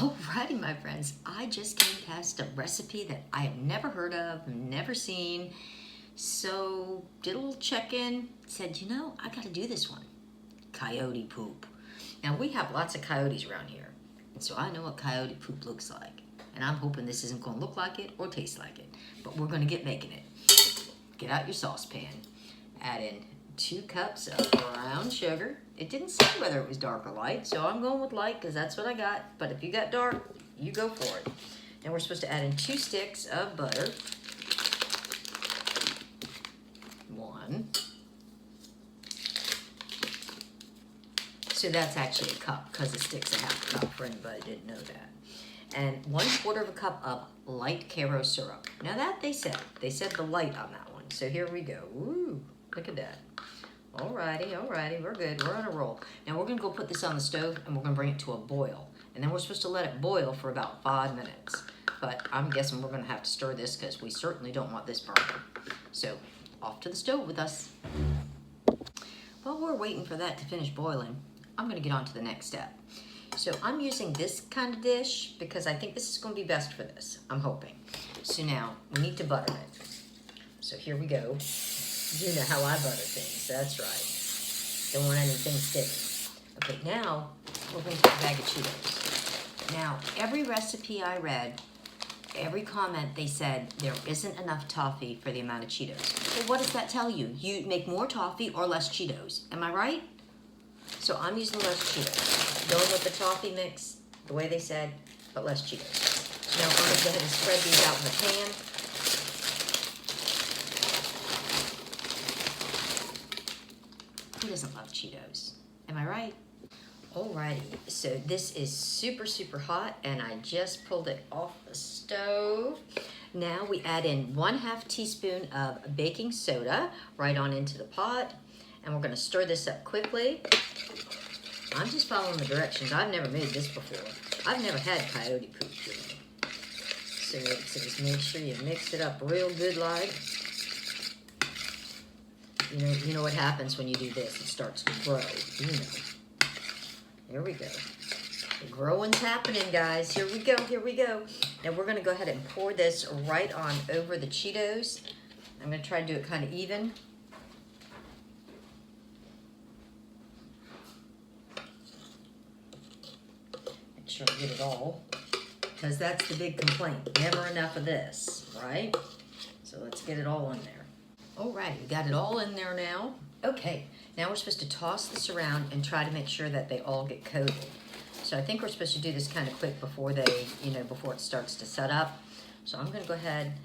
Alrighty, my friends, I just came past a recipe that I have never heard of, never seen. So did a little check-in, said, you know, I gotta do this one. Coyote poop. Now we have lots of coyotes around here, and so I know what coyote poop looks like. And I'm hoping this isn't gonna look like it or taste like it, but we're gonna get making it. Get out your saucepan, add in 2 cups of brown sugar. It didn't say whether it was dark or light, so I'm going with light because that's what I got. But if you got dark, you go for it. And we're supposed to add in 2 sticks of butter. 1. So that's actually a cup because the stick's a half cup for anybody who didn't know that. And 1/4 cup of light Caro syrup. Now that they said the light on that one. So here we go. Ooh, look at that. Alrighty, we're good, we're on a roll. Now we're gonna go put this on the stove and we're gonna bring it to a boil. And then we're supposed to let it boil for about 5 minutes. But I'm guessing we're gonna have to stir this because we certainly don't want this burning. So off to the stove with us. While we're waiting for that to finish boiling, I'm gonna get on to the next step. So I'm using this kind of dish because I think this is gonna be best for this, I'm hoping. So now we need to butter it. So here we go. You know how I butter things, that's right. Don't want anything sticking. Okay, now we're going to put a bag of Cheetos. Now, every recipe I read, every comment, they said there isn't enough toffee for the amount of Cheetos. Well, what does that tell you? You make more toffee or less Cheetos. Am I right? So I'm using less Cheetos. Going with the toffee mix, the way they said, but less Cheetos. Now I'm going to go ahead and spread these out in the pan. Who doesn't love Cheetos? Am I right? Alrighty, so this is super, super hot and I just pulled it off the stove. Now we add in 1/2 teaspoon of baking soda right on into the pot. And we're gonna stir this up quickly. I'm just following the directions. I've never made this before. I've never had coyote poop. So just make sure you mix it up real good like. You know what happens when you do this. It starts to grow, you know. Here we go. The growing's happening, guys. Here we go. Now we're gonna go ahead and pour this right on over the Cheetos. I'm gonna try to do it kind of even. Make sure I get it all, because that's the big complaint. Never enough of this, right? So let's get it all in there. Alright, we got it all in there now. Okay, now we're supposed to toss this around and try to make sure that they all get coated. So I think we're supposed to do this kind of quick before before it starts to set up. So I'm gonna go ahead.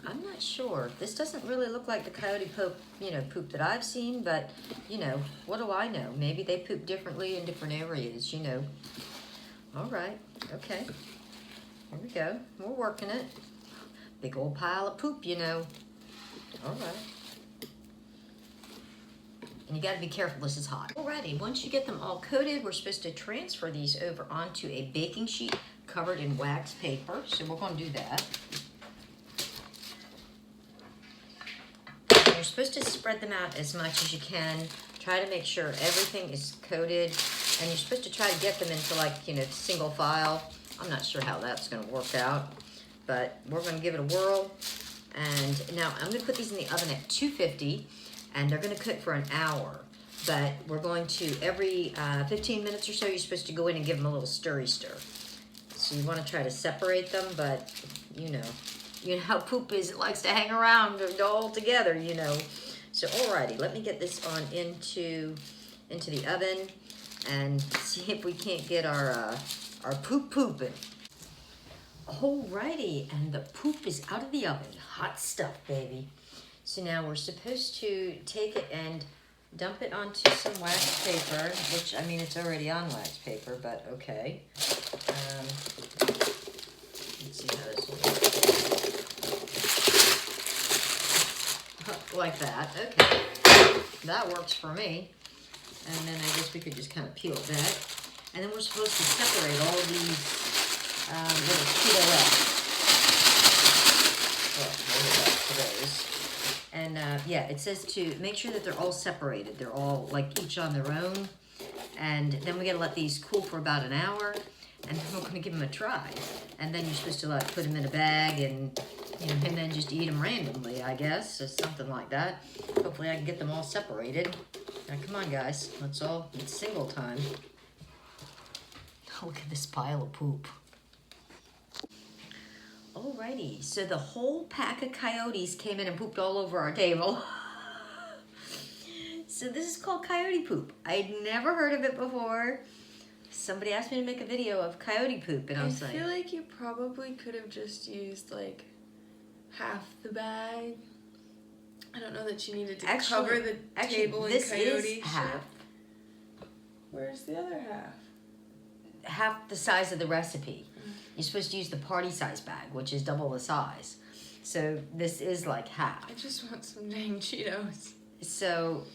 I'm not sure. This doesn't really look like the coyote poop that I've seen, but what do I know? Maybe they poop differently in different areas, Alright, okay. Here we go. We're working it. Big old pile of poop, All right. And you got to be careful, this is hot. Alrighty, once you get them all coated, we're supposed to transfer these over onto a baking sheet covered in wax paper. So we're going to do that. And you're supposed to spread them out as much as you can. Try to make sure everything is coated. And you're supposed to try to get them into single file. I'm not sure how that's going to work out, but we're going to give it a whirl. And now I'm going to put these in the oven at 250, and they're going to cook for an hour. But we're going to, every 15 minutes or so, you're supposed to go in and give them a little stir. So you want to try to separate them, but you know how poop is. It likes to hang around all together, So alrighty, let me get this on into the oven and see if we can't get our poop pooping. Alrighty, and the poop is out of the oven. Hot stuff, baby. So now we're supposed to take it and dump it onto some wax paper, which, it's already on wax paper, but okay. Let's see how this works. Like that, okay. That works for me. And then I guess we could just kind of peel it back. And then we're supposed to separate all of these little Cheeto. And yeah, it says to make sure that they're all separated. They're all each on their own. And then we gotta let these cool for about an hour. And then we're gonna give them a try. And then you're supposed to like put them in a bag and then just eat them randomly, I guess, or something like that. Hopefully I can get them all separated. Now come on guys, it's single time. Look at this pile of poop. Alrighty, so the whole pack of coyotes came in and pooped all over our table. So this is called coyote poop. I'd never heard of it before. Somebody asked me to make a video of coyote poop, and I was like... I feel like you probably could have just used, like, half the bag. I don't know that you needed to cover the table in coyote shit. Half. Where's the other half? Half the size of the recipe. You're supposed to use the party size bag, which is double the size. So this is like half. I just want some dang Cheetos. So,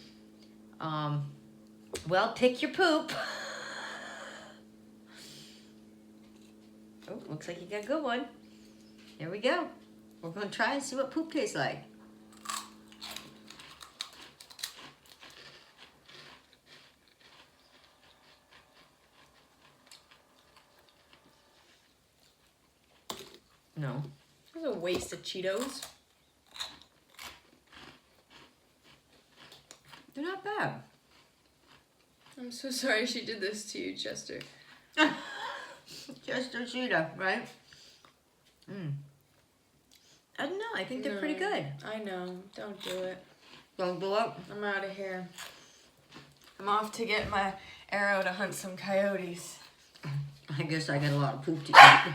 well, pick your poop. Oh, looks like you got a good one. Here we go. We're going to try and see what poop tastes like. No. That's a waste of Cheetos. They're not bad. I'm so sorry she did this to you, Chester. Chester Cheetah, right? I don't know. I think they're pretty good. I know. Don't do it. Don't do it. I'm out of here. I'm off to get my arrow to hunt some coyotes. I guess I got a lot of poop to eat.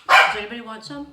Does anybody want some?